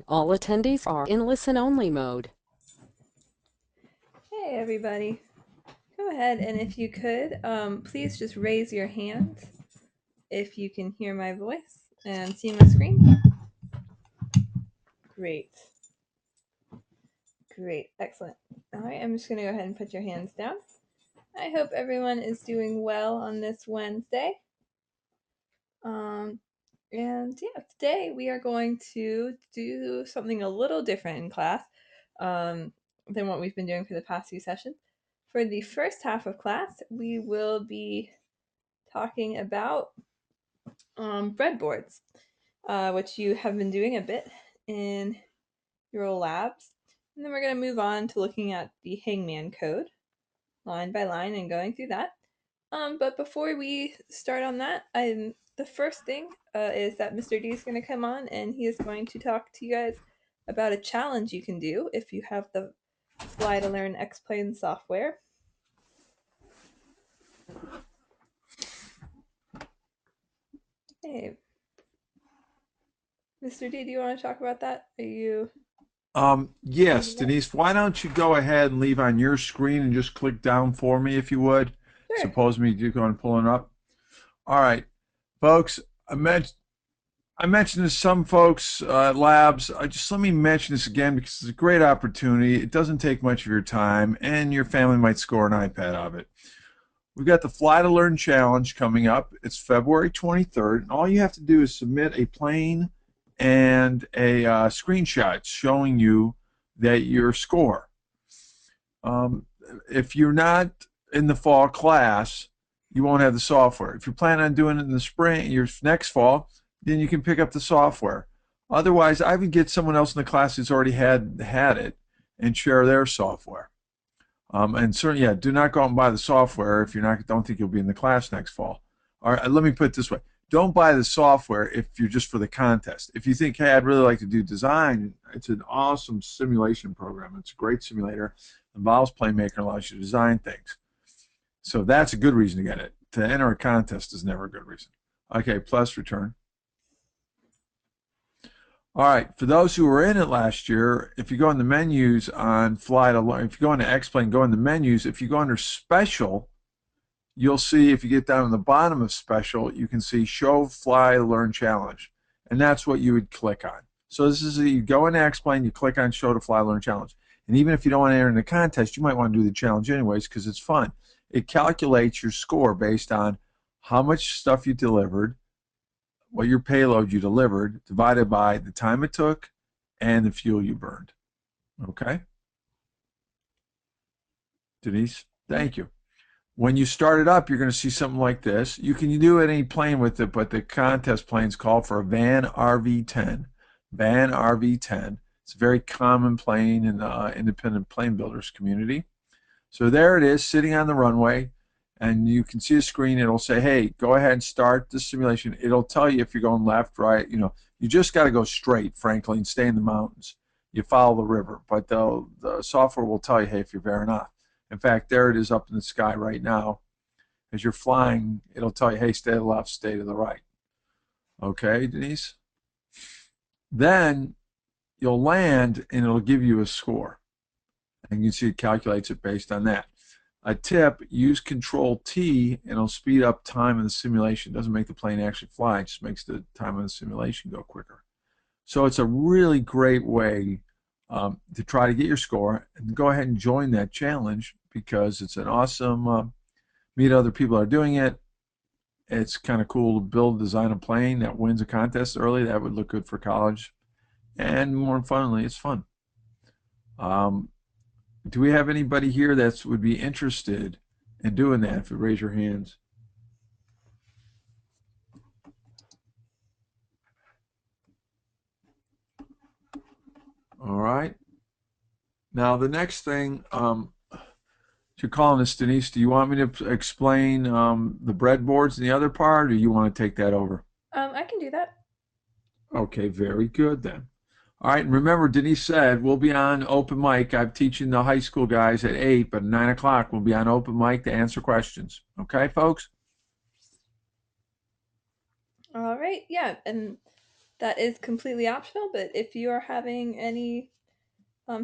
All attendees are in listen-only mode. Hey everybody. Go ahead and if you could, please just raise your hand if you can hear my voice and see my screen. Great. Great. Excellent. All right, I'm just going to go ahead and put your hands down. I hope everyone is doing well on this Wednesday. Um, and yeah, today we are going to do something a little different in class than what we've been doing for the past few sessions. For the first half of class, we will be talking about breadboards, which you have been doing a bit in your labs. And then we're going to move on to looking at the hangman code line by line and going through that. But before we start on that, the first thing is that Mr. D is going to come on and he is going to talk to you guys about a challenge you can do if you have the Fly to Learn X-Plane software. Hey, Mr. D, do you want to talk about that? Are you Yes, reading it? Denise, why don't you go ahead and leave on your screen and just click down for me if you would? Sure. Suppose me you go and pulling up. All right, folks, I mentioned to some folks at labs. Just let me mention this again because it's a great opportunity. It doesn't take much of your time, and your family might score an iPad of it. We've got the Fly to Learn Challenge coming up. It's February 23rd, and all you have to do is submit a plane and a screenshot showing you that your score. Um, if you're not in the fall class, you won't have the software. If you plan on doing it in the spring, your next fall, then you can pick up the software. Otherwise, I would get someone else in the class who's already had it and share their software. And certainly, yeah, do not go out and buy the software if you're not don't think you'll be in the class next fall. All right, let me put it this way: don't buy the software if you're just for the contest. If you think, hey, I'd really like to do design, it's an awesome simulation program. It's a great simulator. Involves Playmaker, allows you to design things. So that's a good reason to get it. To enter a contest is never a good reason. Okay, plus return. All right, for those who were in it last year, if you go in the menus on Fly to Learn, if you go into X-Plane, go in the menus. If you go under Special, you'll see if you get down to the bottom of Special, you can see Show Fly to Learn Challenge, and that's what you would click on. So this is you go into X-Plane, you click on Show to Fly Learn Challenge, and even if you don't want to enter in the contest, you might want to do the challenge anyways because it's fun. It calculates your score based on how much stuff you delivered, what your payload you delivered, divided by the time it took and the fuel you burned. Okay? Denise, thank you. When you start it up, you're going to see something like this. You can do any plane with it, but the contest planes call for a Van RV-10. Van RV-10. It's a very common plane in the independent plane builders community. So there it is, sitting on the runway, and you can see a screen. It'll say, hey, go ahead and start the simulation. It'll tell you if you're going left, right. You just got to go straight, frankly, and stay in the mountains. You follow the river, but the software will tell you, hey, if you're veering off. In fact, there it is up in the sky right now. As you're flying, it'll tell you, hey, stay to the left, stay to the right. Okay, Denise? Then you'll land, and it'll give you a score. And you can see it calculates it based on that. A tip, use Control T and it'll speed up time in the simulation. It doesn't make the plane actually fly, it just makes the time of the simulation go quicker. So it's a really great way to try to get your score and go ahead and join that challenge because it's an awesome, meet other people that are doing it. It's kind of cool to build, design a plane that wins a contest early. That would look good for college. And more importantly, it's fun. Um, Do we have anybody here that would be interested in doing that? If you raise your hands. All right. Now the next thing, you're calling this, Denise. Do you want me to explain the breadboards and the other part, or do you want to take that over? I can do that. Okay, very good then. All right, and remember, Denise said we'll be on open mic. I'm teaching the high school guys at 8, but at 9 o'clock we'll be on open mic to answer questions. Okay, folks? All right, yeah, and That is completely optional, but if you are having any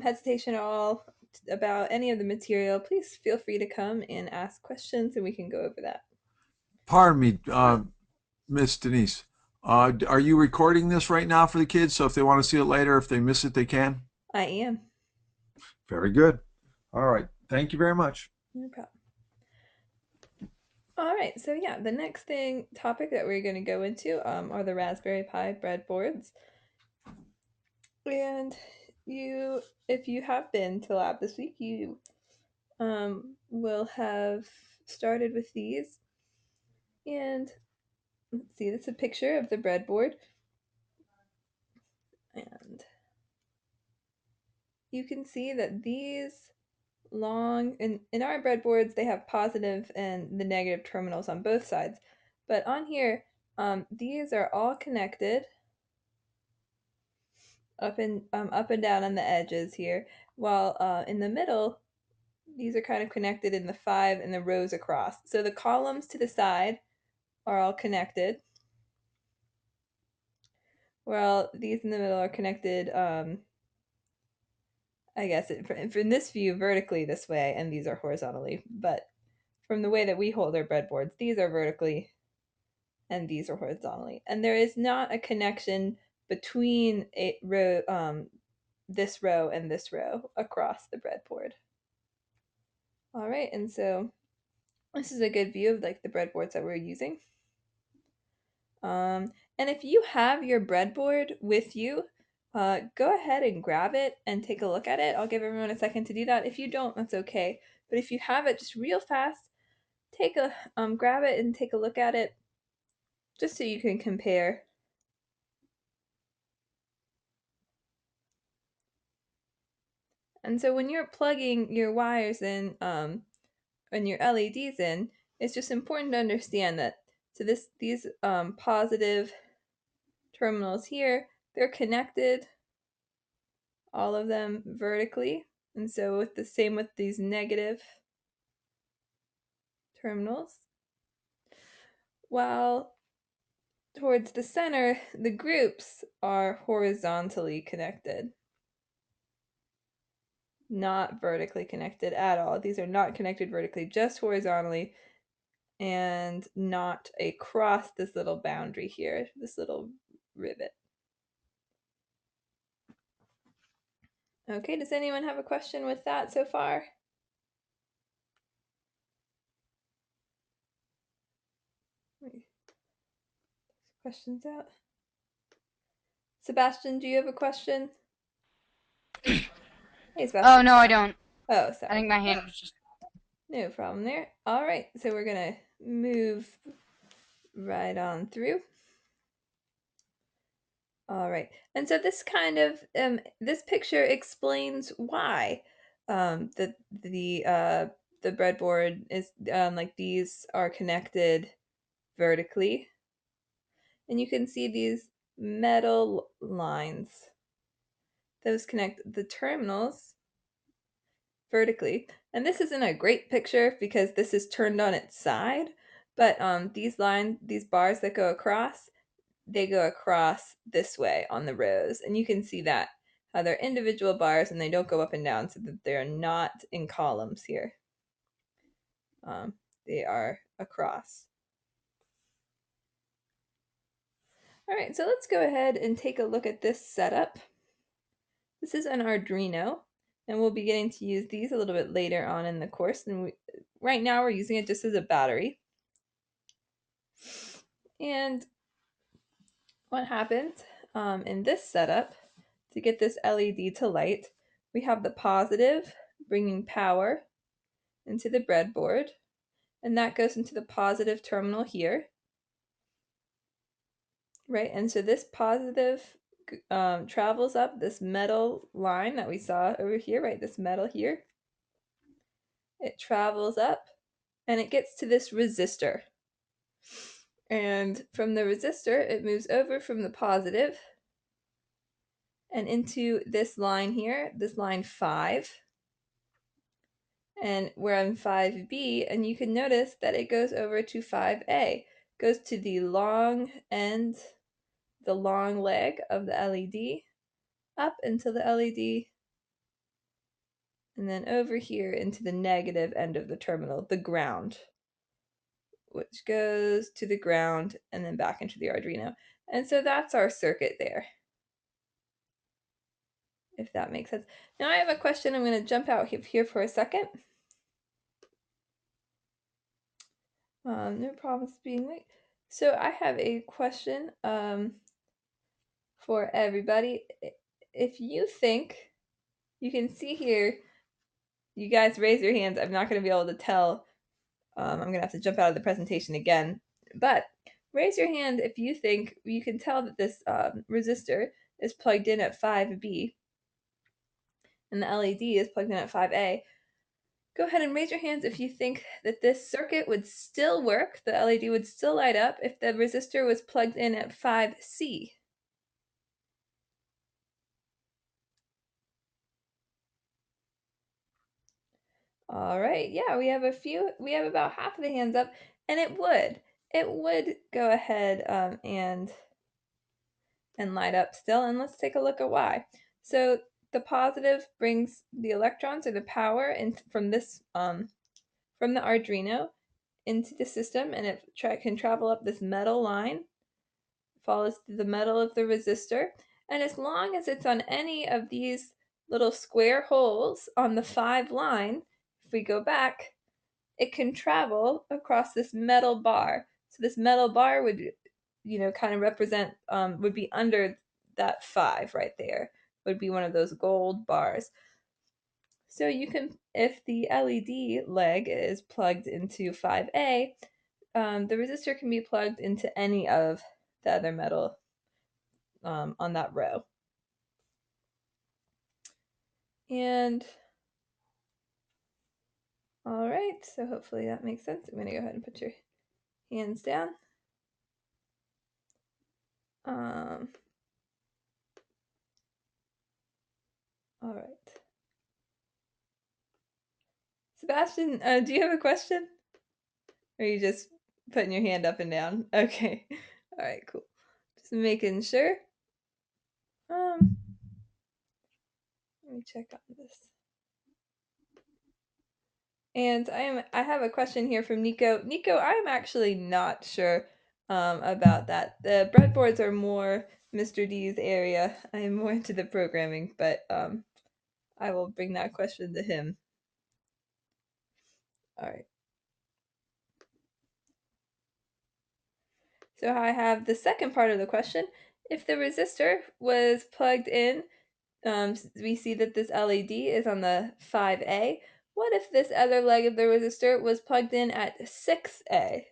hesitation at all about any of the material, please feel free to come and ask questions and we can go over that. Pardon me, Miss Denise. Are you recording this right now for the kids? So if they want to see it later, if they miss it, they can? I am. Very good. All right. Thank you very much. No problem. All right, so yeah, the next topic that we're going to go into are the Raspberry Pi breadboards. And if you have been to lab this week, you will have started with these. And let's see, this is a picture of the breadboard. And you can see that these in our breadboards, they have positive and the negative terminals on both sides. But on here, these are all connected up and down on the edges here, while in the middle, these are kind of connected in the 5 and the rows across. So the columns to the side are all connected, while these in the middle are connected, I guess from this view vertically this way, and these are horizontally. But from the way that we hold our breadboards, these are vertically and these are horizontally. And there is not a connection between this row and this row across the breadboard. All right, and so this is a good view of like the breadboards that we're using. And if you have your breadboard with you, go ahead and grab it and take a look at it. I'll give everyone a second to do that. If you don't, that's okay. But if you have it, just real fast, grab it and take a look at it, just so you can compare. And so when you're plugging your wires in and your LEDs in, it's just important to understand that these positive terminals here, they're connected, all of them vertically. And so with the same with these negative terminals. While towards the center, the groups are horizontally connected, not vertically connected at all. These are not connected vertically, just horizontally, and not across this little boundary here, this little rivet. Okay, does anyone have a question with that so far? Questions out. Sebastian, do you have a question? Hey, Sebastian. Oh, no, I don't. Oh, I sorry. think my hand was just... No problem there. All right, so we're going to move right on through. All right, and so this kind of this picture explains why the breadboard is like these are connected vertically, and you can see these metal lines. Those connect the terminals vertically, and this isn't a great picture because this is turned on its side. But these bars that go across, they go across this way on the rows, and you can see that how they're individual bars and they don't go up and down, so that they're not in columns here. They are across. All right, so let's go ahead and take a look at this setup. This is an Arduino, and we'll be getting to use these a little bit later on in the course. And right now we're using it just as a battery. And what happens in this setup, to get this LED to light, we have the positive bringing power into the breadboard, and that goes into the positive terminal here, right? And so this positive travels up this metal line that we saw over here, right? This metal here. It travels up and it gets to this resistor. And from the resistor, it moves over from the positive and into this line here, this line 5. And we're on 5B, and you can notice that it goes over to 5A. Goes to the long end, the long leg of the LED up into the LED, and then over here into the negative end of the terminal, the ground, which goes to the ground and then back into the Arduino. And so that's our circuit there, if that makes sense. Now I have a question. I'm going to jump out here for a second. No problems being late. So I have a question for everybody. If you think, you can see here, you guys raise your hands. I'm not going to be able to tell. I'm going to have to jump out of the presentation again. But raise your hand if you think you can tell that this resistor is plugged in at 5B and the LED is plugged in at 5A. Go ahead and raise your hands if you think that this circuit would still work, the LED would still light up if the resistor was plugged in at 5C. All right, yeah, we have about half of the hands up, and it would go ahead and light up still, and let's take a look at why. So the positive brings the electrons or the power in from this from the Arduino into the system, and it can travel up this metal line, follows through the metal of the resistor, and as long as it's on any of these little square holes on the 5 line, if we go back, it can travel across this metal bar. So this metal bar would, kind of represent, would be under that 5 right there, would be one of those gold bars. So you can, if the LED leg is plugged into 5A, the resistor can be plugged into any of the other metal on that row. And all right, so hopefully that makes sense. I'm going to go ahead and put your hands down. All right. Sebastian, do you have a question? Or are you just putting your hand up and down? Okay. All right, cool. Just making sure. Let me check on this. And I have a question here from Nico. Nico, I'm actually not sure about that. The breadboards are more Mr. D's area. I am more into the programming, but I will bring that question to him. All right. So I have the second part of the question. If the resistor was plugged in, we see that this LED is on the 5A. What if this other leg of the resistor was plugged in at 6A?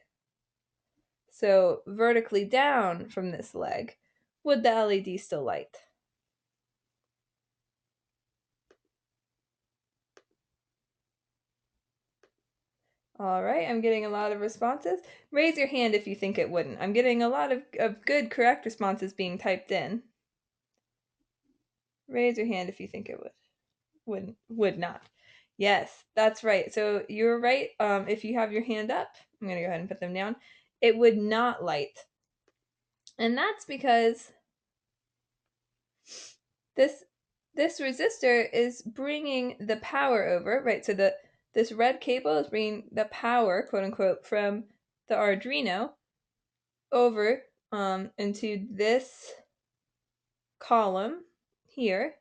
So vertically down from this leg, would the LED still light? All right, I'm getting a lot of responses. Raise your hand if you think it wouldn't. I'm getting a lot of good, correct responses being typed in. Raise your hand if you think it would not. Yes, that's right. So you're right. If you have your hand up, I'm going to go ahead and put them down. It would not light. And that's because this resistor is bringing the power over, right? So this red cable is bringing the power, quote unquote, from the Arduino over into this column here,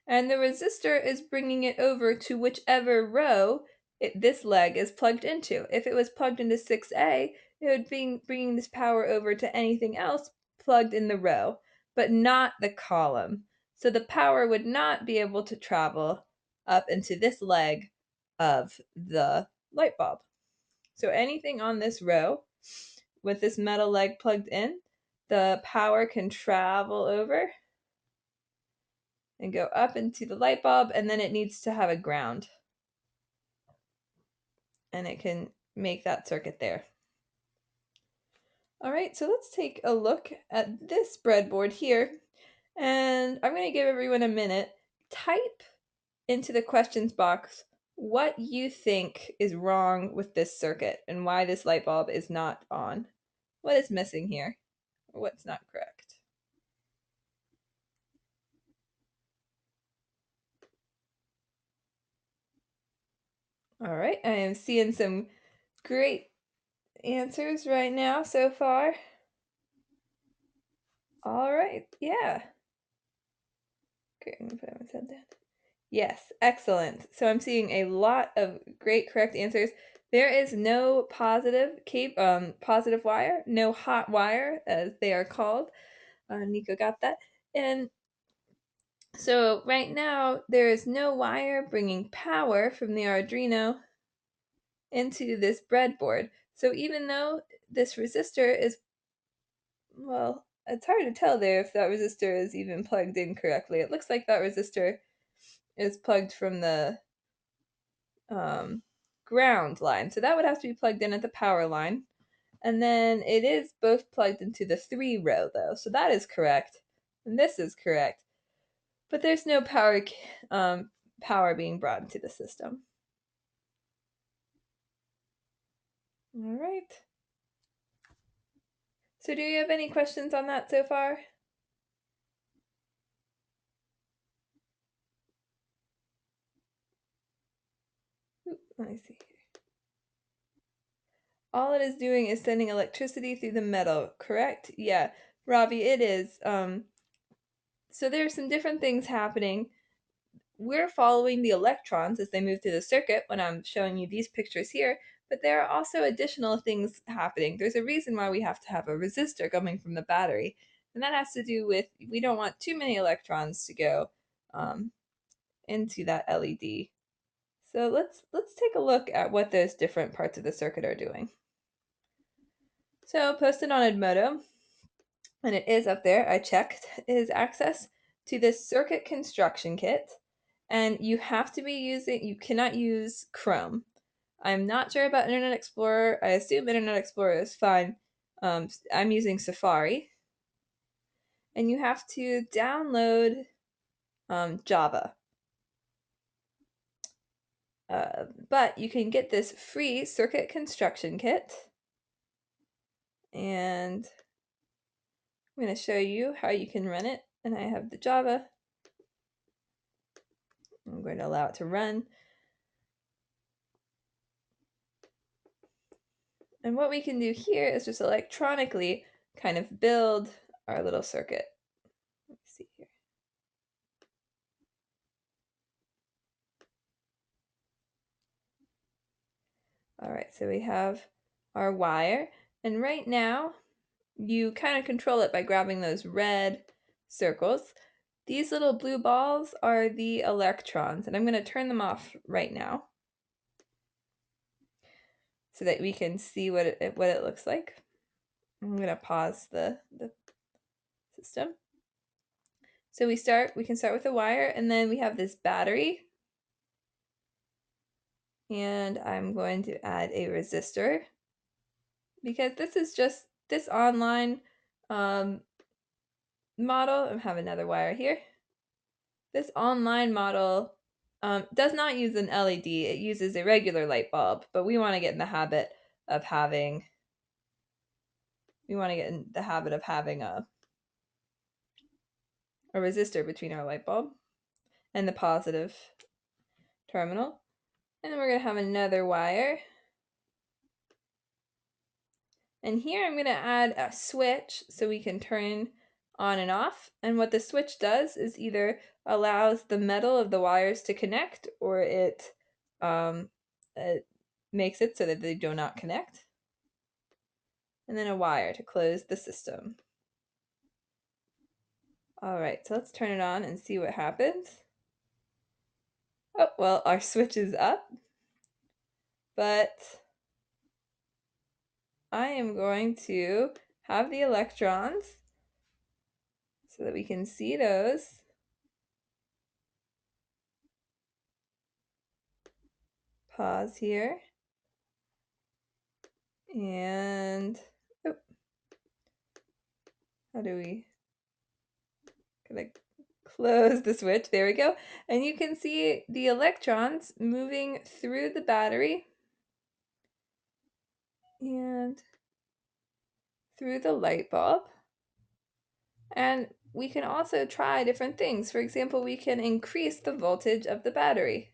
and the resistor is bringing it over to whichever row this leg is plugged into. If it was plugged into 6A, it would be bringing this power over to anything else plugged in the row, but not the column. So the power would not be able to travel up into this leg of the light bulb. So anything on this row with this metal leg plugged in, the power can travel over and go up into the light bulb, and then it needs to have a ground. And it can make that circuit there. All right, so let's take a look at this breadboard here. And I'm going to give everyone a minute. Type into the questions box what you think is wrong with this circuit and why this light bulb is not on. What is missing here? Or what's not correct? All right, I am seeing some great answers right now so far. All right, yeah. Great, I'm gonna put my head down. Yes, excellent. So I'm seeing a lot of great correct answers. There is no positive wire, no hot wire as they are called. Nico got that. And so right now there is no wire bringing power from the Arduino into this breadboard. So even though this resistor is, well, it's hard to tell there if that resistor is even plugged in correctly. It looks like that resistor is plugged from the um, ground line. So that would have to be plugged in at the power line. And then it is both plugged into the 3 row though. So that is correct. And this is correct. But there's no power being brought into the system. All right. So do you have any questions on that so far? Let me see. All it is doing is sending electricity through the metal, correct? Yeah, Robbie, it is. So there's some different things happening. We're following the electrons as they move through the circuit when I'm showing you these pictures here, but there are also additional things happening. There's a reason why we have to have a resistor coming from the battery, and that has to do with we don't want too many electrons to go into that LED. So let's take a look at what those different parts of the circuit are doing. So posted on Edmodo, and it is up there, I checked, is access to this circuit construction kit. And you have to be you cannot use Chrome. I'm not sure about Internet Explorer. I assume Internet Explorer is fine. I'm using Safari. And you have to download Java. But you can get this free circuit construction kit. And I'm going to show you how you can run it. And I have the Java. I'm going to allow it to run. And what we can do here is just electronically kind of build our little circuit. Let me see here. All right, so we have our wire, and right now you kind of control it by grabbing those red circles. These little blue balls are the electrons, and I'm going to turn them off right now so that we can see what it looks like. I'm going to pause the system. So we can start with a wire, and then we have this battery. And I'm going to add a resistor because this is just this online model. I have another wire here. This online model does not use an LED. It uses a regular light bulb, but we want to get in the habit of having a resistor between our light bulb and the positive terminal. And then we're going to have another wire. And here I'm going to add a switch so we can turn on and off. And what the switch does is either allows the metal of the wires to connect, or it makes it so that they do not connect. And then a wire to close the system. All right, so let's turn it on and see what happens. Oh, well, our switch is up, but I am going to have the electrons so that we can see those. Pause here. And oh, how do we gonna close the switch? There we go. And you can see the electrons moving through the battery and through the light bulb. And we can also try different things. For example, we can increase the voltage of the battery.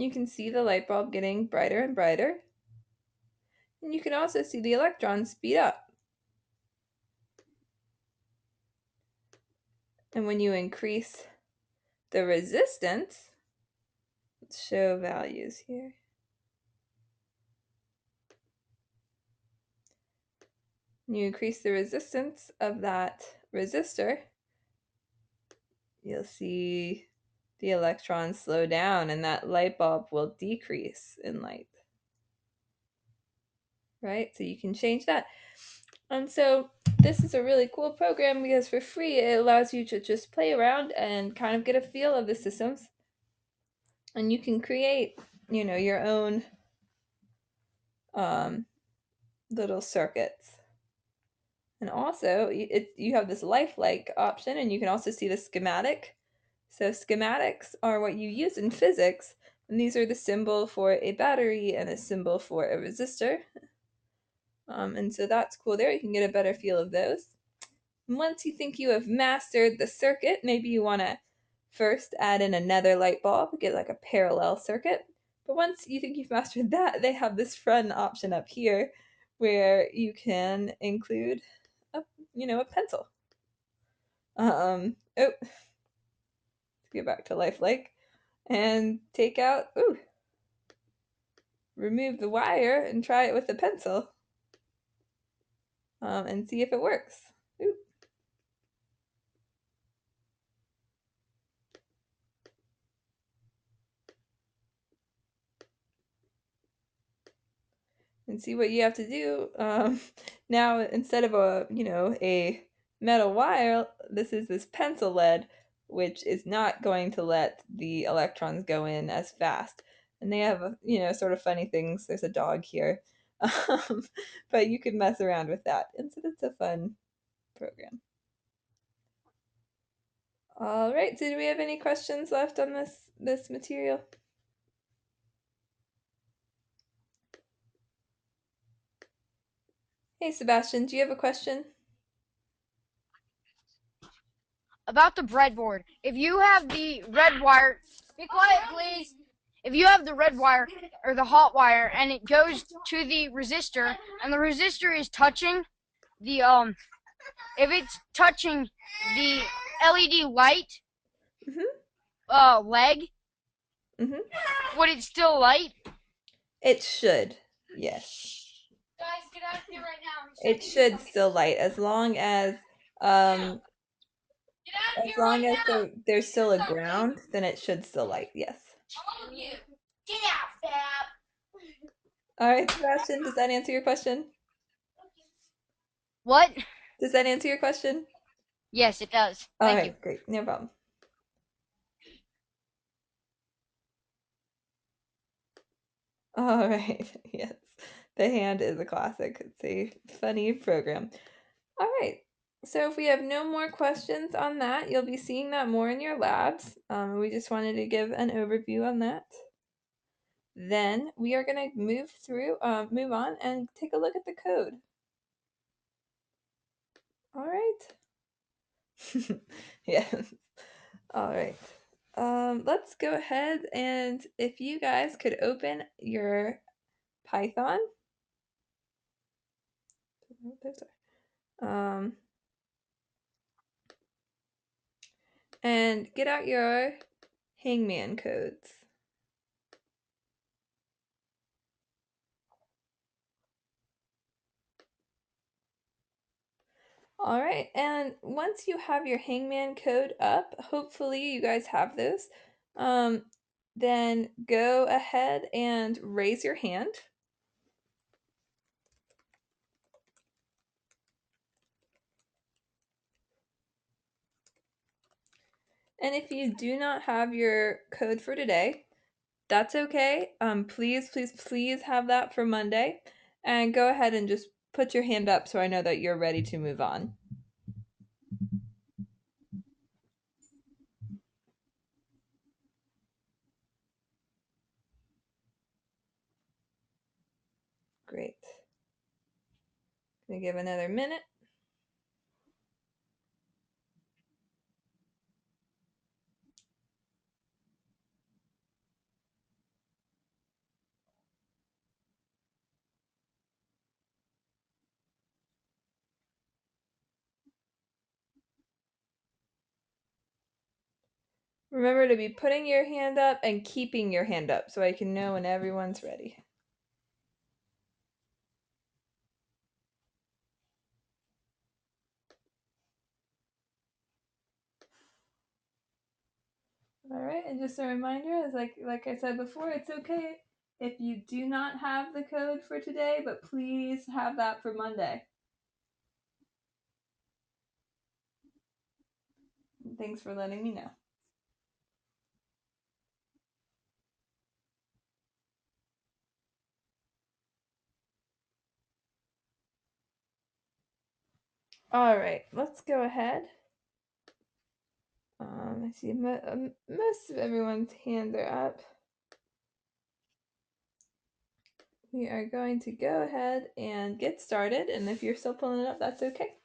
you can see the light bulb getting brighter and brighter. And you can also see the electrons speed up. And when you increase the resistance, let's show values here. When you increase the resistance of that resistor, you'll see the electrons slow down and that light bulb will decrease in light. Right? So you can change that. And so this is a really cool program because for free it allows you to just play around and kind of get a feel of the systems. And you can create, your own little circuits. And also you have this lifelike option, and you can also see the schematic. So schematics are what you use in physics, and these are the symbol for a battery and a symbol for a resistor. And so that's cool there. You can get a better feel of those. And once you think you have mastered the circuit, maybe you want to first add in another light bulb, get like a parallel circuit. But once you think you've mastered that, they have this fun option up here where you can include a pencil. Let's get back to lifelike and take out, remove the wire and try it with a pencil and see if it works. Ooh. And see what you have to do. Now, instead of a metal wire, this pencil lead, which is not going to let the electrons go in as fast. And they have, sort of funny things. There's a dog here. But you can mess around with that. And so it's a fun program. All right, so do we have any questions left on this material? Hey, Sebastian, do you have a question? About the breadboard. If you have the red wire, be quiet, please. If you have the red wire or the hot wire and it goes to the resistor and the resistor is touching the if it's touching the LED light leg, would it still light? It should, yes. Guys, get out of here right now. It should still light as long as um Get out of as here long right as now. there's still a ground, then it should still light, yes. All of you, get out, Fab. All right, Sebastian, does that answer your question? What? Does that answer your question? Yes, it does. All Thank you. right, great, no problem. All right, yes. The hand is a classic. It's a funny program. All right. So if we have no more questions on that, you'll be seeing that more in your labs. We just wanted to give an overview on that. Then we are going to move on and take a look at the code. All right. Yes. All right. Let's go ahead, and if you guys could open your Python. Um, and get out your hangman codes. All right, and once you have your hangman code up, hopefully you guys have those, then go ahead and raise your hand. And if you do not have your code for today, that's okay. Please, please, please have that for Monday. And go ahead and just put your hand up so I know that you're ready to move on. Great. Gonna give another minute. Remember to be putting your hand up and keeping your hand up so I can know when everyone's ready. All right, and just a reminder, as like I said before, it's okay if you do not have the code for today, but please have that for Monday. And thanks for letting me know. All right, let's go ahead. I see most of everyone's hands are up. We are going to go ahead and get started, and if you're still pulling it up, that's okay.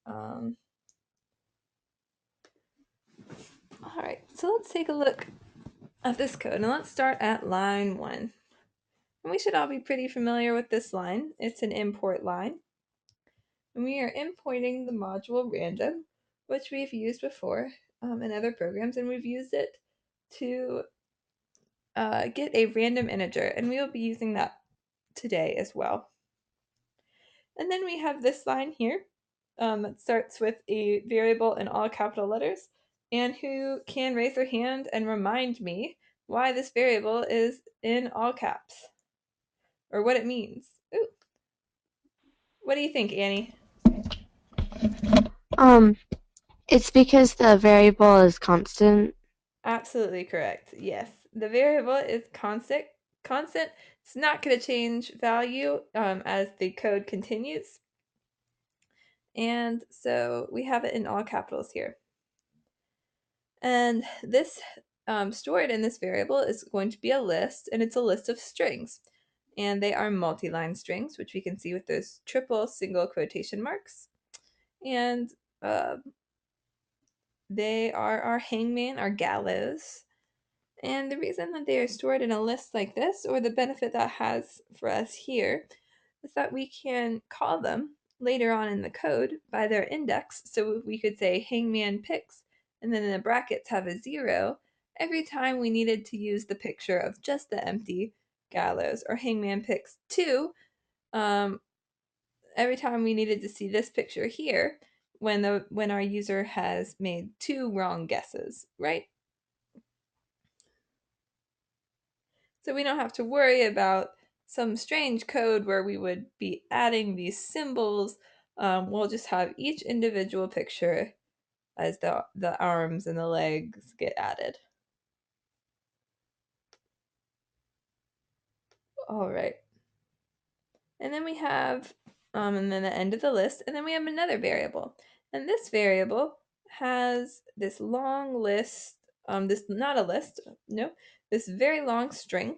All right, so let's take a look at this code, and let's start at line 1. And we should all be pretty familiar with this line. It's an import line. And we are importing the module random, which we've used before in other programs, and we've used it to get a random integer, and we will be using that today as well. And then we have this line here that starts with a variable in all capital letters, and who can raise their hand and remind me why this variable is in all caps, or what it means. Ooh. What do you think, Annie? It's because the variable is constant. Absolutely correct. Yes, the variable is constant. Constant. It's not going to change value as the code continues. And so we have it in all capitals here. And this stored in this variable is going to be a list, and it's a list of strings. And they are multi-line strings, which we can see with those triple single quotation marks. And they are our hangman, our gallows. And the reason that they are stored in a list like this, or the benefit that has for us here, is that we can call them later on in the code by their index. So we could say hangman picks, and then in the brackets have a 0 every time we needed to use the picture of just the empty gallows, or hangman picks 2 every time we needed to see this picture here when our user has made 2 wrong guesses, right? So we don't have to worry about some strange code where we would be adding these symbols. We'll just have each individual picture as the arms and the legs get added. All right. And then we have, and then the end of the list, and then we have another variable. And this variable has this long list, not a list, no, this very long string.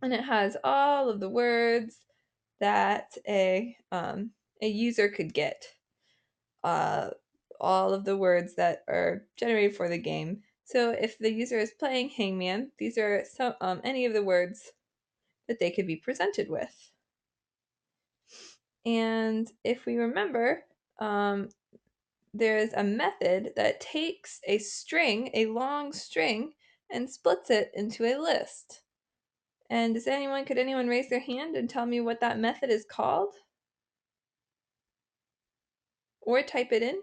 And it has all of the words that a user could get, all of the words that are generated for the game. So if the user is playing Hangman, these are some any of the words that they could be presented with. And if we remember, there is a method that takes a string, a long string, and splits it into a list. And could anyone raise their hand and tell me what that method is called? Or type it in,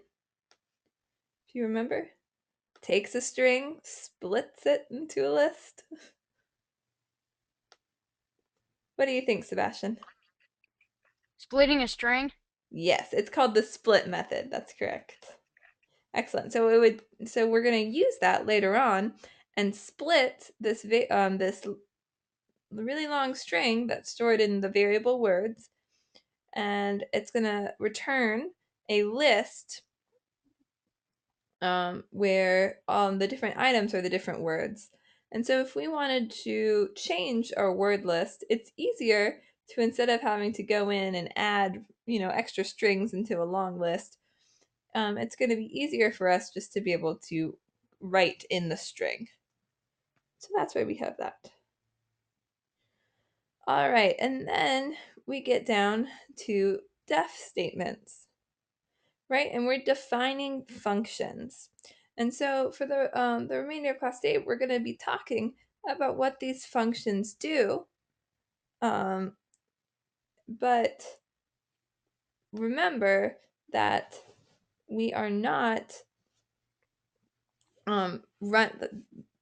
if you remember. Takes a string, splits it into a list. What do you think, Sebastian? Splitting a string? Yes, it's called the split method. That's correct. Excellent. So we're going to use that later on and split this really long string that's stored in the variable words, and it's going to return a list where the different items are the different words. And so if we wanted to change our word list, it's easier to, instead of having to go in and add, extra strings into a long list, it's going to be easier for us just to be able to write in the string. So that's why we have that. All right, and then we get down to def statements, right? And we're defining functions. And so for the remainder of class day, we're going to be talking about what these functions do. But remember that we are not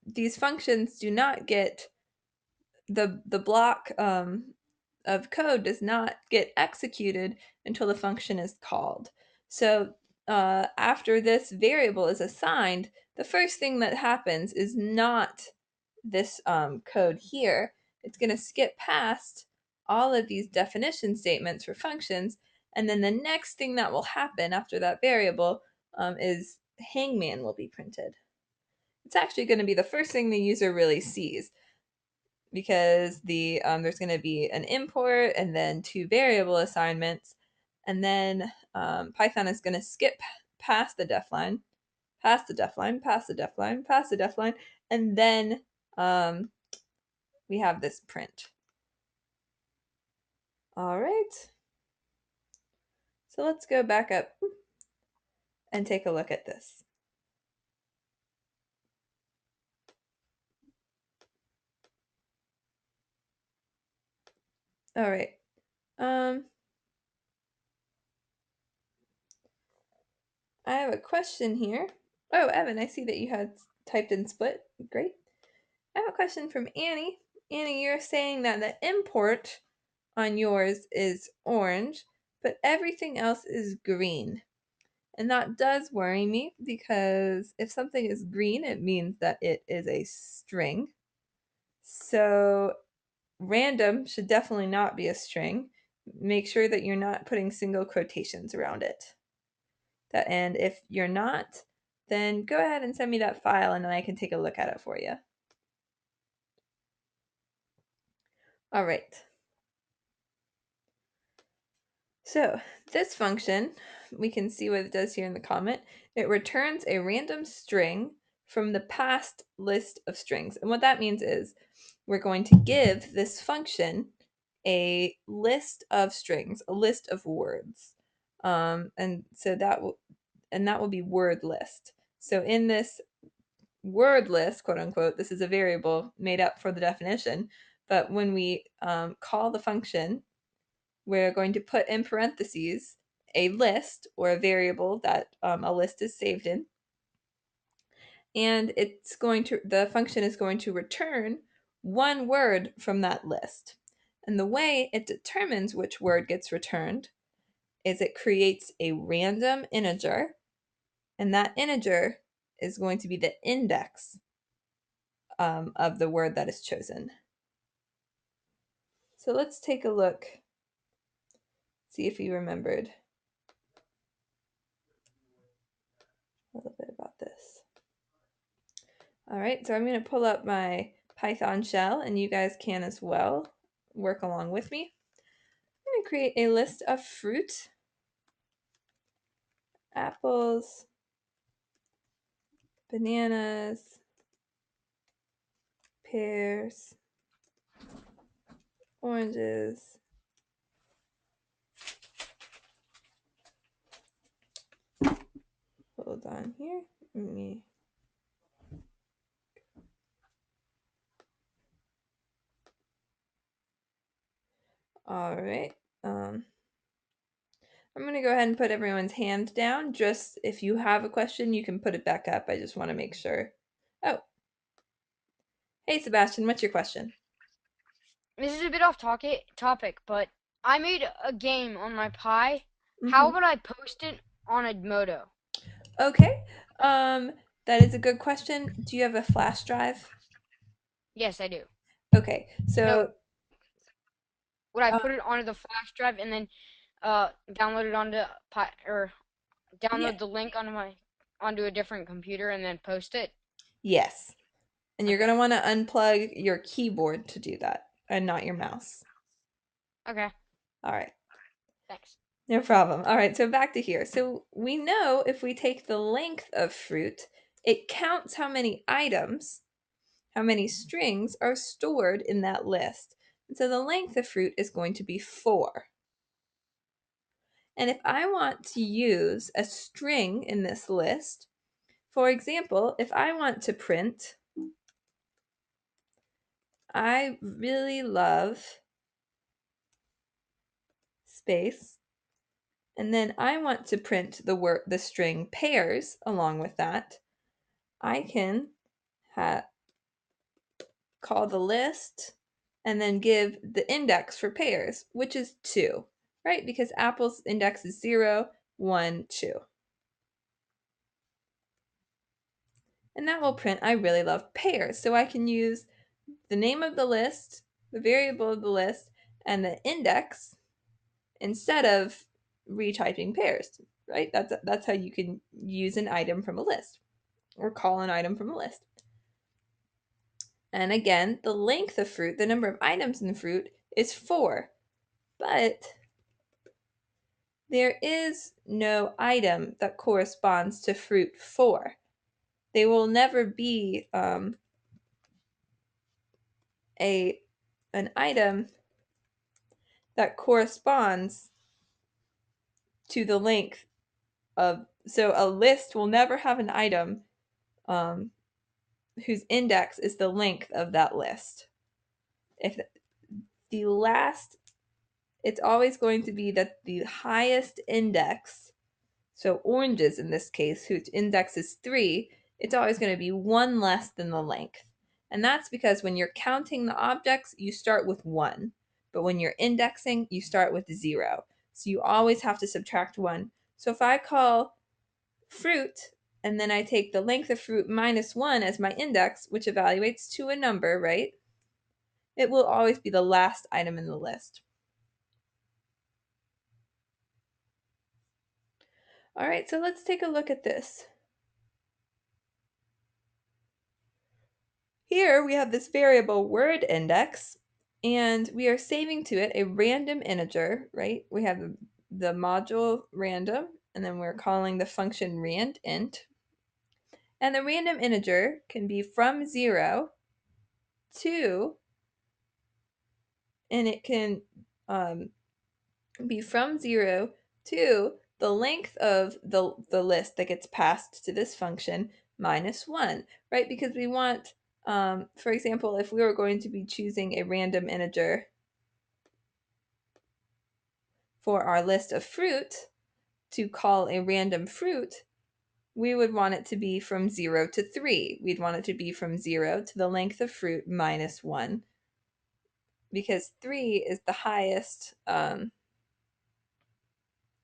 these functions do not get the block of code does not get executed until the function is called. So after this variable is assigned, the first thing that happens is not this code here. It's going to skip past all of these definition statements for functions, and then the next thing that will happen after that variable is hangman will be printed. It's actually going to be the first thing the user really sees, because there's going to be an import and then two variable assignments, and then Python is going to skip past the def line, past the def line, past the def line, past the def line, and then we have this print. All right. So let's go back up and take a look at this. All right. I have a question here. Oh, Evan, I see that you had typed in split. Great. I have a question from Annie. Annie, you're saying that the import on yours is orange, but everything else is green. And that does worry me, because if something is green, it means that it is a string. So random should definitely not be a string. Make sure that you're not putting single quotations around it. And if you're not, then go ahead and send me that file and then I can take a look at it for you. All right. So this function, we can see what it does here in the comment. It returns a random string from the past list of strings. And what that means is we're going to give this function a list of strings, a list of words. And so that will be word list. So in this word list, quote unquote, this is a variable made up for the definition. But when we call the function, we're going to put in parentheses a list, or a variable that a list is saved in. And the function is going to return one word from that list. And the way it determines which word gets returned is it creates a random integer, and that integer is going to be the index of the word that is chosen. So let's take a look, see if you remembered a little bit about this. All right, so I'm going to pull up my Python shell, and you guys can as well work along with me. I'm going to create a list of fruit: apples, bananas, pears, oranges, hold on here. All right. I'm going to go ahead and put everyone's hand down. Just if you have a question, you can put it back up. I just want to make sure. Oh. Hey, Sebastian, what's your question? This is a bit off topic, but I made a game on my Pi. How Mm-hmm. would I post it on Edmodo? Okay. That is a good question. Do you have a flash drive? Yes, I do. Okay. So, So would I uh, put it onto the flash drive and then download it onto Pi, or yeah, download the link onto a different computer and then post it? yes. And you're going Okay. to want to unplug your keyboard to do that, and not your mouse. Okay. All right. Thanks. No problem. All right, so back to here. So we know if we take the length of fruit, it counts how many items, how many strings are stored in that list. And so the length of fruit is going to be 4. And if I want to use a string in this list, For example, if I want to print, I really love space, and then I want to print the string pairs along with that, I can call the list and then give the index for pairs, which is 2, right? Because Apple's index is 0, 1, 2. And that will print I really love pairs. So I can use the name of the list, the variable of the list, and the index instead of retyping pairs, right? That's how you can use an item from a list or call an item from a list. And again, the length of fruit, the number of items in the fruit, is 4. But there is no item that corresponds to fruit 4. They will never be an item that corresponds to the length of. So a list will never have an item whose index is the length of that list. If the last, it's always going to be that the highest index, so oranges in this case, whose index is 3, it's always going to be 1 less than the length. And that's because when you're counting the objects, you start with 1. But when you're indexing, you start with 0. So you always have to subtract 1. So if I call fruit, and then I take the length of fruit minus 1 as my index, which evaluates to a number, right? It will always be the last item in the list. All right, so let's take a look at this. Here we have this variable word index, and we are saving to it a random integer, right? We have the module random, and then we're calling the function randint. And the random integer can be from 0 to, and it can be from 0 to the length of the list that gets passed to this function minus 1, right? Because we want, for example, if we were going to be choosing a random integer for our list of fruit to call a random fruit, we would want it to be from 0 to 3. We'd want it to be from 0 to the length of fruit minus 1, because 3 is the highest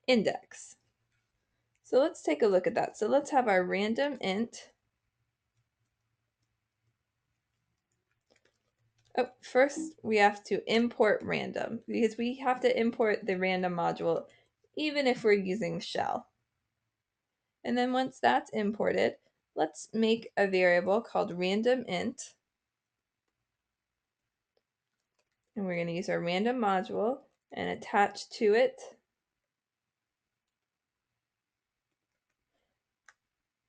index. So let's take a look at that. So let's have our random int. Oh, first we have to import random, because we have to import the random module even if we're using shell. And then once that's imported, let's make a variable called random int. And we're going to use our random module and attach to it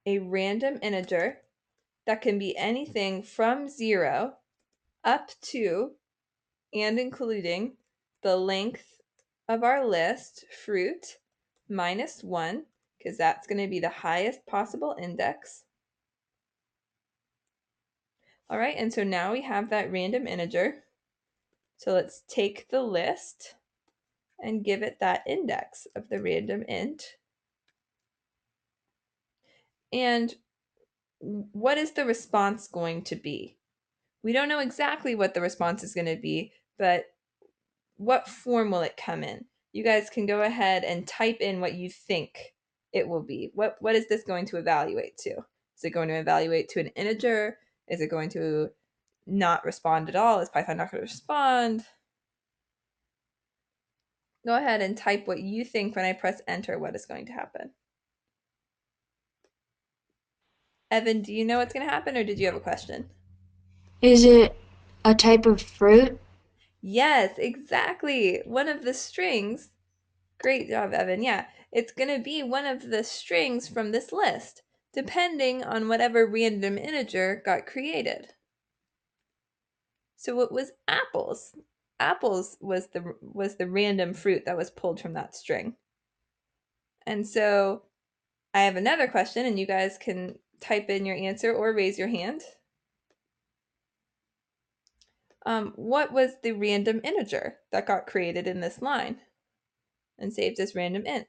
a random integer that can be anything from 0 up to and including the length of our list, fruit, minus 1, because that's going to be the highest possible index. All right, and so now we have that random integer. So let's take the list and give it that index of the random int. And what is the response going to be? We don't know exactly what the response is going to be, but what form will it come in? You guys can go ahead and type in what you think it will be. What is this going to evaluate to? Is it going to evaluate to an integer? Is it going to not respond at all? Is Python not going to respond? Go ahead and type what you think when I press enter what is going to happen. Evan, do you know what's going to happen, or did you have a question? Is it a type of fruit? Yes, exactly. One of the strings. Great job, Evan. Yeah, it's going to be one of the strings from this list, depending on whatever random integer got created. So it was apples. Apples was the random fruit that was pulled from that string. And so I have another question, and you guys can type in your answer or raise your hand. What was the random integer that got created in this line and saved as random int?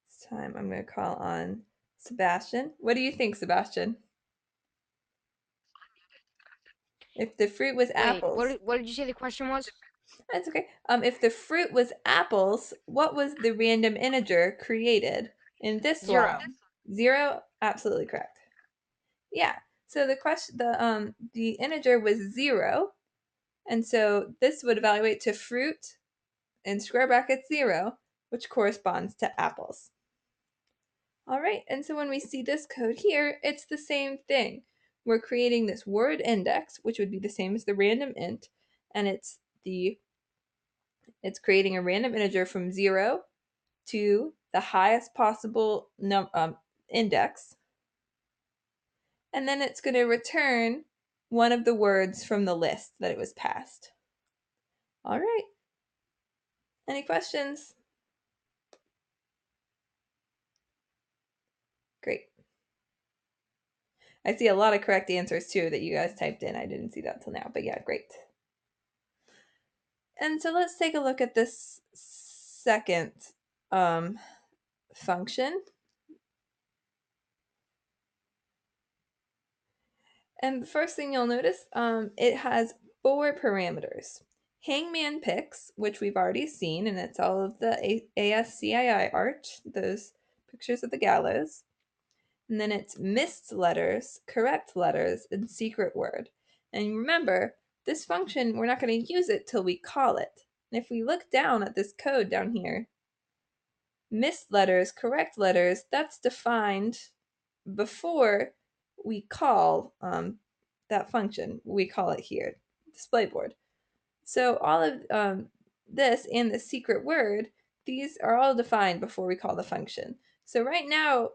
This time I'm going to call on Sebastian. What do you think, Sebastian? If the fruit was apples. Wait, what did you say the question was? That's okay. If the fruit was apples, what was the random integer created in this 0. line? 0, absolutely correct. Yeah. So the integer was 0, and so this would evaluate to fruit in square brackets 0, which corresponds to apples. All right, and so when we see this code here, it's the same thing. We're creating this word index, which would be the same as the random int, and it's creating a random integer from 0 to the highest possible index, and then it's going to return one of the words from the list that it was passed. All right. Any questions? Great. I see a lot of correct answers too that you guys typed in. I didn't see that till now, but yeah, great. And so let's take a look at this second function. And the first thing you'll notice, it has 4 parameters. Hangman picks, which we've already seen, and it's all of the ASCII art, those pictures of the gallows. And then it's missed letters, correct letters, and secret word. And remember, this function, we're not going to use it till we call it. And if we look down at this code down here, missed letters, correct letters, that's defined before we call that function. We call it here, display board. So all of this and the secret word, these are all defined before we call the function. So right now,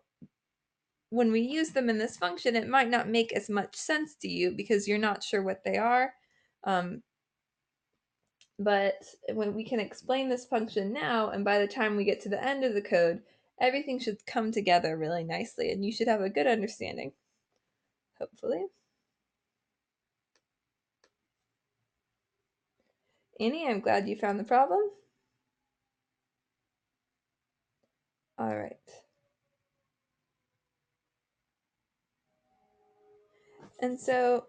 when we use them in this function, it might not make as much sense to you because you're not sure what they are. But when we can explain this function now, and by the time we get to the end of the code, everything should come together really nicely, and you should have a good understanding, hopefully. Annie, I'm glad you found the problem. All right. And so,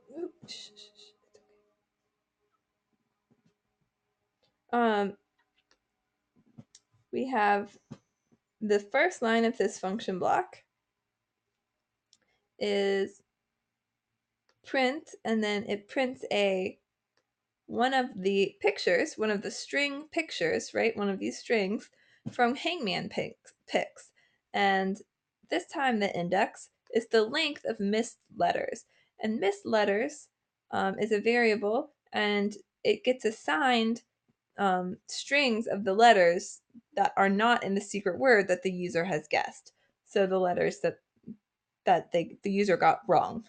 we have the first line of this function block is print, and then it prints one of the pictures, one of the string pictures, right? One of these strings from Hangman picks. And this time the index is the length of missed letters. And missed letters is a variable, and it gets assigned strings of the letters that are not in the secret word that the user has guessed. So the letters that the user got wrong.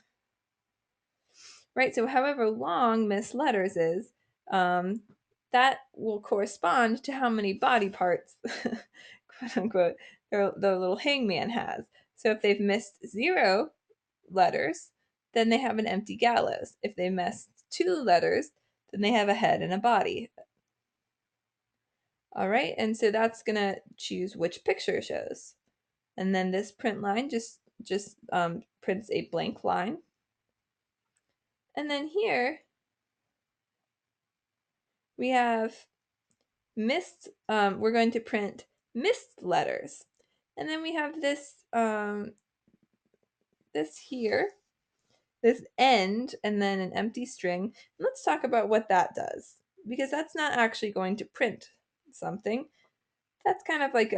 Right, so however long missed letters is, that will correspond to how many body parts, quote unquote, the little hangman has. So if they've missed 0 letters, then they have an empty gallows. If they missed 2 letters, then they have a head and a body. All right, and so that's gonna choose which picture it shows. And then this print line just prints a blank line. And then here we have missed, we're going to print missed letters. And then we have this, this here, this end, and then an empty string. Let's talk about what that does, because that's not actually going to print something. That's kind of like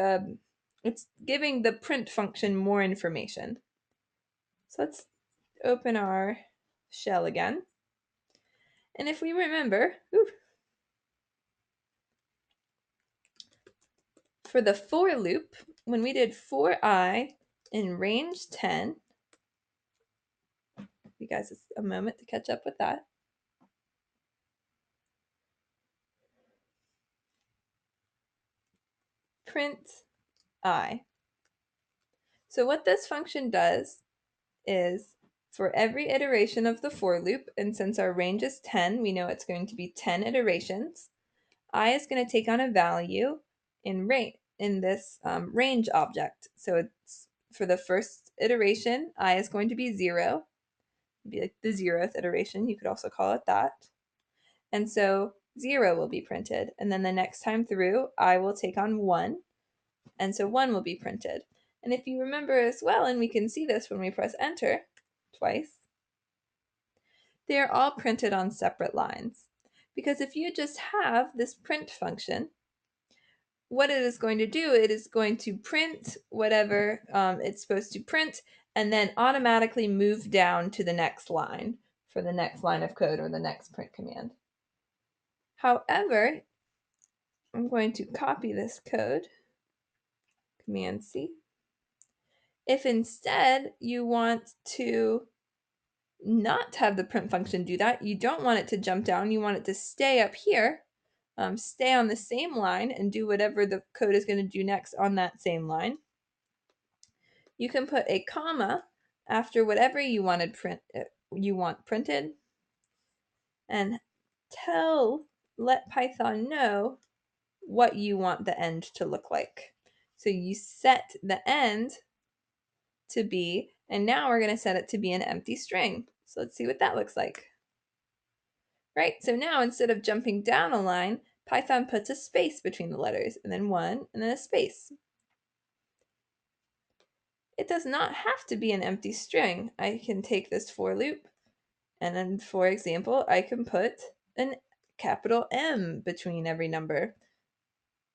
it's giving the print function more information. So let's open our shell again. And if we remember, for the for loop, when we did for I in range 10, you guys a moment to catch up with that. Print I. So what this function does is for every iteration of the for loop, and since our range is 10, we know it's going to be 10 iterations, I is going to take on a value in this range object. So it's for the first iteration, I is going to be 0. It'd be like the 0th iteration. You could also call it that. And so 0 will be printed. And then the next time through, I will take on 1. And so 1 will be printed. And if you remember as well, and we can see this when we press enter twice, they are all printed on separate lines. Because if you just have this print function, what it is going to do, it is going to print whatever it's supposed to print and then automatically move down to the next line for the next line of code or the next print command. However, I'm going to copy this code, Command C. If instead you want to not have the print function do that, you don't want it to jump down, you want it to stay up here, stay on the same line and do whatever the code is going to do next on that same line, you can put a comma after whatever you want printed and let Python know what you want the end to look like. So you set the end to be, and now we're going to set it to be an empty string. So let's see what that looks like. Right, so now instead of jumping down a line, Python puts a space between the letters, and then 1, and then a space. It does not have to be an empty string. I can take this for loop, and then, for example, I can put an capital M between every number.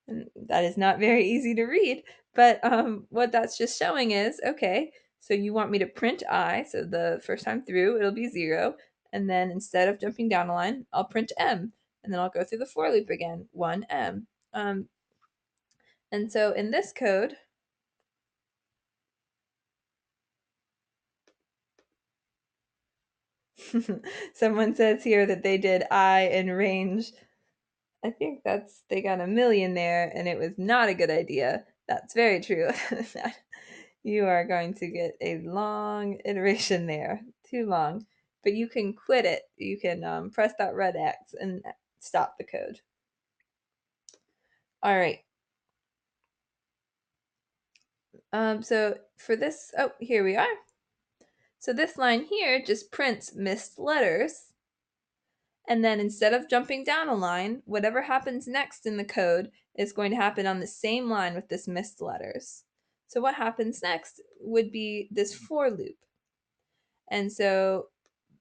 And that is not very easy to read, but what that's just showing is, okay, so you want me to print I, so the first time through it'll be 0, and then instead of jumping down a line, I'll print M, and then I'll go through the for loop again, 1M. And so in this code, someone says here that they did I in range. I think they got a million there, and it was not a good idea. That's very true. You are going to get a long iteration there, too long. But you can quit it. You can press that red X and stop the code. All right. So for this, oh, here we are. So this line here just prints missed letters. And then instead of jumping down a line, whatever happens next in the code is going to happen on the same line with this missed letters. So what happens next would be this for loop. And so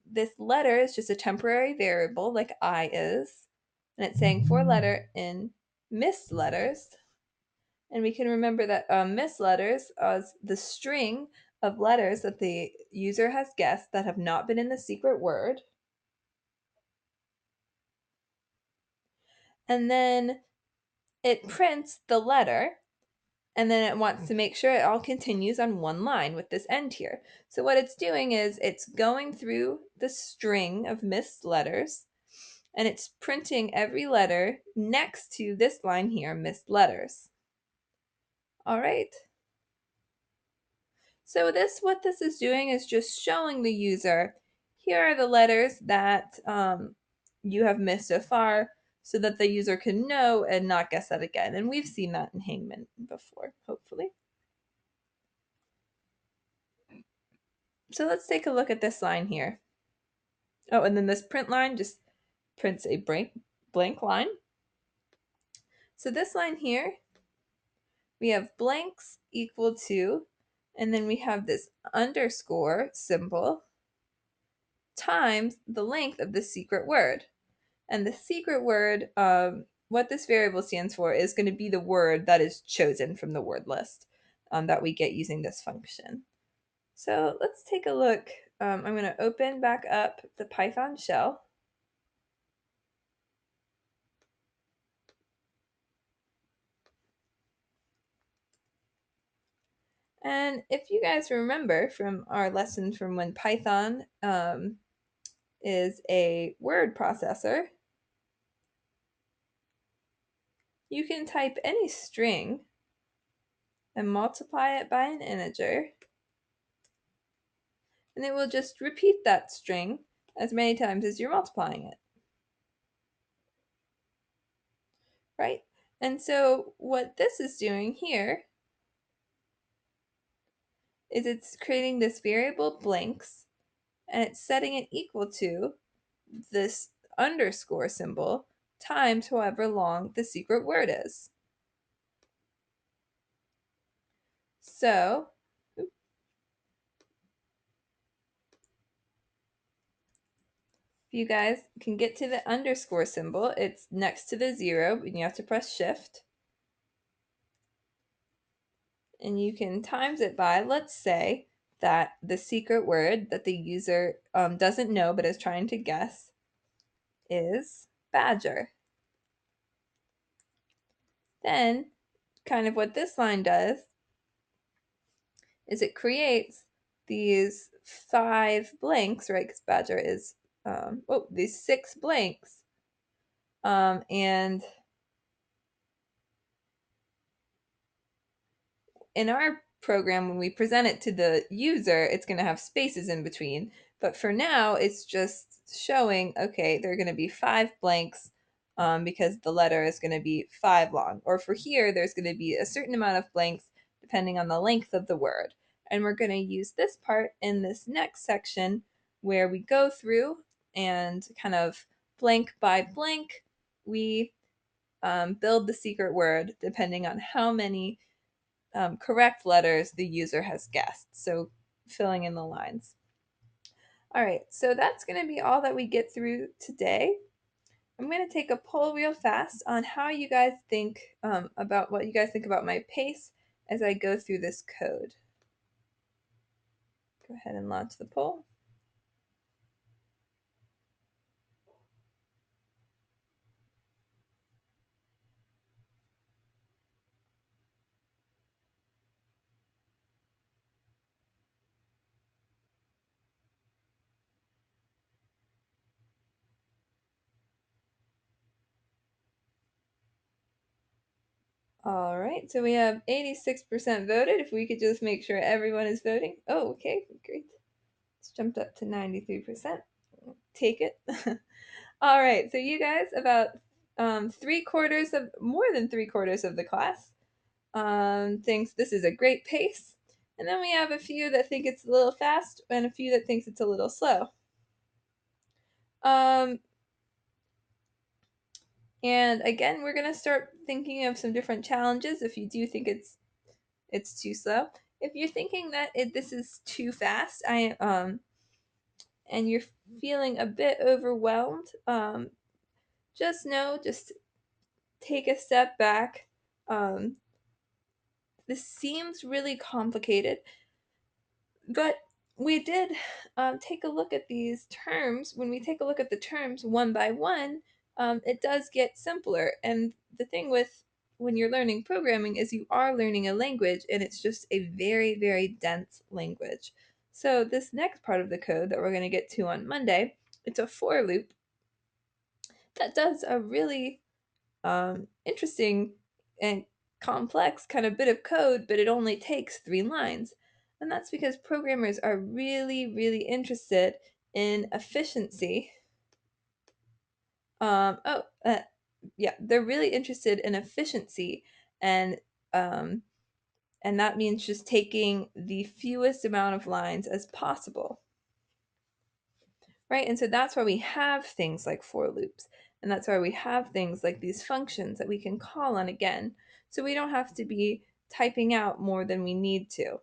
this letter is just a temporary variable like I is. And it's saying for letter in missed letters. And we can remember that missed letters is the string of letters that the user has guessed that have not been in the secret word. And then it prints the letter, and then it wants to make sure it all continues on one line with this end here. So what it's doing is it's going through the string of missed letters, and it's printing every letter next to this line here, missed letters. All right. So what this is doing is just showing the user, here are the letters that you have missed so far, so that the user can know and not guess that again. And we've seen that in Hangman before, hopefully. So let's take a look at this line here. Oh, and then this print line just prints a blank line. So this line here, we have blanks equal to, and then we have this underscore symbol times the length of the secret word. And the secret word, what this variable stands for, is going to be the word that is chosen from the word list that we get using this function. So let's take a look. I'm going to open back up the Python shell. And if you guys remember from our lesson from when Python is a word processor, you can type any string and multiply it by an integer. And it will just repeat that string as many times as you're multiplying it. Right? And so what this is doing here is it's creating this variable blanks, and it's setting it equal to this underscore symbol times however long the secret word is. So if you guys can get to the underscore symbol, it's next to the 0, and you have to press shift. And you can times it by, let's say, that the secret word that the user doesn't know but is trying to guess is badger. Then, kind of what this line does is it creates these 5 blanks, right? Because badger is, these 6 blanks. And in our program, when we present it to the user, it's going to have spaces in between. But for now, it's just showing, okay, there are going to be 5 blanks because the letter is going to be 5 long. Or for here, there's going to be a certain amount of blanks depending on the length of the word. And we're going to use this part in this next section where we go through and kind of blank by blank, we build the secret word depending on how many correct letters the user has guessed. So filling in the lines. All right, so that's going to be all that we get through today. I'm going to take a poll real fast on how you guys think about what you guys think about my pace as I go through this code. Go ahead and launch the poll. All right, so we have 86% voted. If we could just make sure everyone is voting. Oh, okay, great. It's jumped up to 93%. Take it. All right, so you guys, about more than three quarters of the class thinks this is a great pace. And then we have a few that think it's a little fast and a few that thinks it's a little slow. And again, we're going to start thinking of some different challenges if you do think it's too slow. If you're thinking that this is too fast, and you're feeling a bit overwhelmed, just take a step back. This seems really complicated, but we did take a look at these terms. When we take a look at the terms one by one, it does get simpler. And the thing with when you're learning programming is you are learning a language, and it's just a very, very dense language. So this next part of the code that we're going to get to on Monday, it's a for loop that does a really interesting and complex kind of bit of code, but it only takes 3 lines. And that's because programmers are really, really interested in efficiency. They're really interested in efficiency, and that means just taking the fewest amount of lines as possible. Right? And so that's why we have things like for loops. And that's why we have things like these functions that we can call on again. So we don't have to be typing out more than we need to.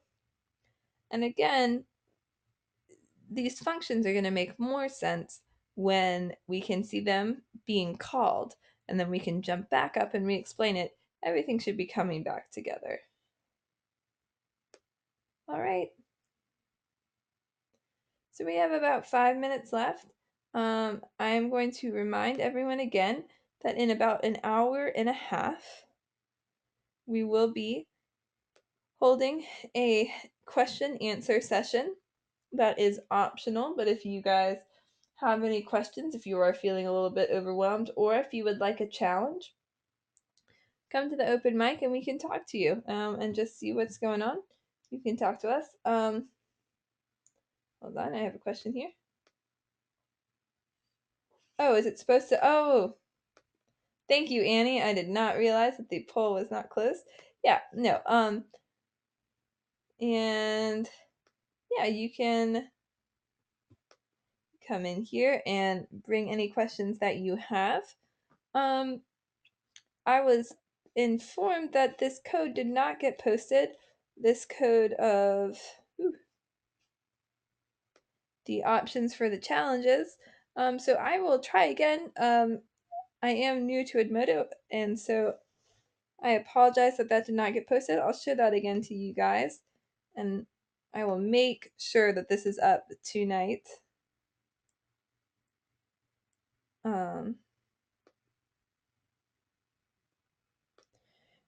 And again, these functions are going to make more sense when we can see them being called. And then we can jump back up and re-explain it. Everything should be coming back together. All right. So we have about 5 minutes left. I'm going to remind everyone again that in about an hour and a half, we will be holding a question answer session that is optional. But if you guys have any questions, if you are feeling a little bit overwhelmed, or if you would like a challenge, come to the open mic and we can talk to you and just see what's going on. You can talk to us. Hold on, I have a question here. Oh, is it supposed to? Oh, thank you, Annie. I did not realize that the poll was not closed. Yeah, no. And yeah, you can come in here and bring any questions that you have. I was informed that this code did not get posted. This code of the options for the challenges. So I will try again. I am new to Edmodo, and so I apologize that that did not get posted. I'll show that again to you guys, and I will make sure that this is up tonight.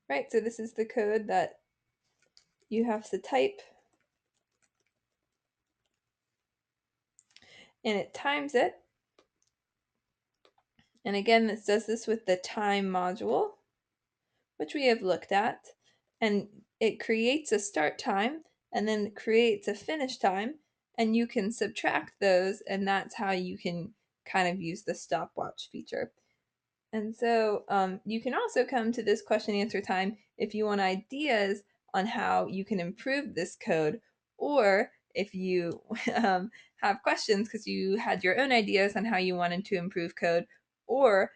Right, so this is the code that you have to type, and it times it. And again, this does this with the time module, which we have looked at, and it creates a start time and then creates a finish time, and you can subtract those, and that's how you can kind of use the stopwatch feature. And so you can also come to this question answer time if you want ideas on how you can improve this code, or if you have questions because you had your own ideas on how you wanted to improve code, or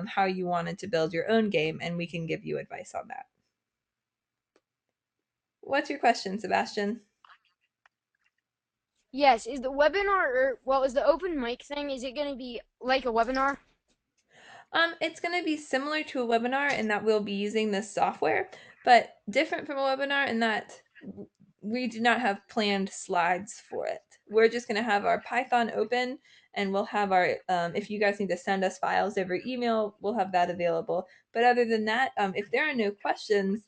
how you wanted to build your own game, and we can give you advice on that. What's your question, Sebastian? Yes, is the webinar, or well, is the open mic thing, is it going to be like a webinar? It's going to be similar to a webinar in that we'll be using this software, but different from a webinar in that we do not have planned slides for it. We're just going to have our Python open, and we'll have our, if you guys need to send us files over email, we'll have that available. But other than that, if there are no questions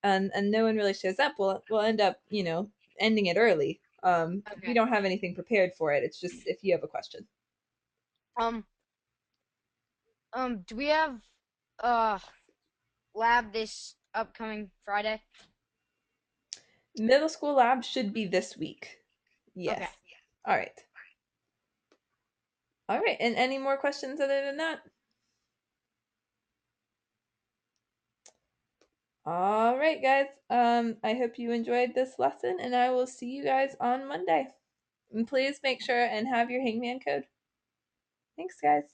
and no one really shows up, we'll end up, ending it early. Okay. We don't have anything prepared for it. It's just if you have a question. Um, do we have uh lab this upcoming Friday? Middle school lab should be this week. Yes. Okay. All right. All right. And any more questions other than that? All right, guys. I hope you enjoyed this lesson, and I will see you guys on Monday. And please make sure and have your hangman code. Thanks, guys.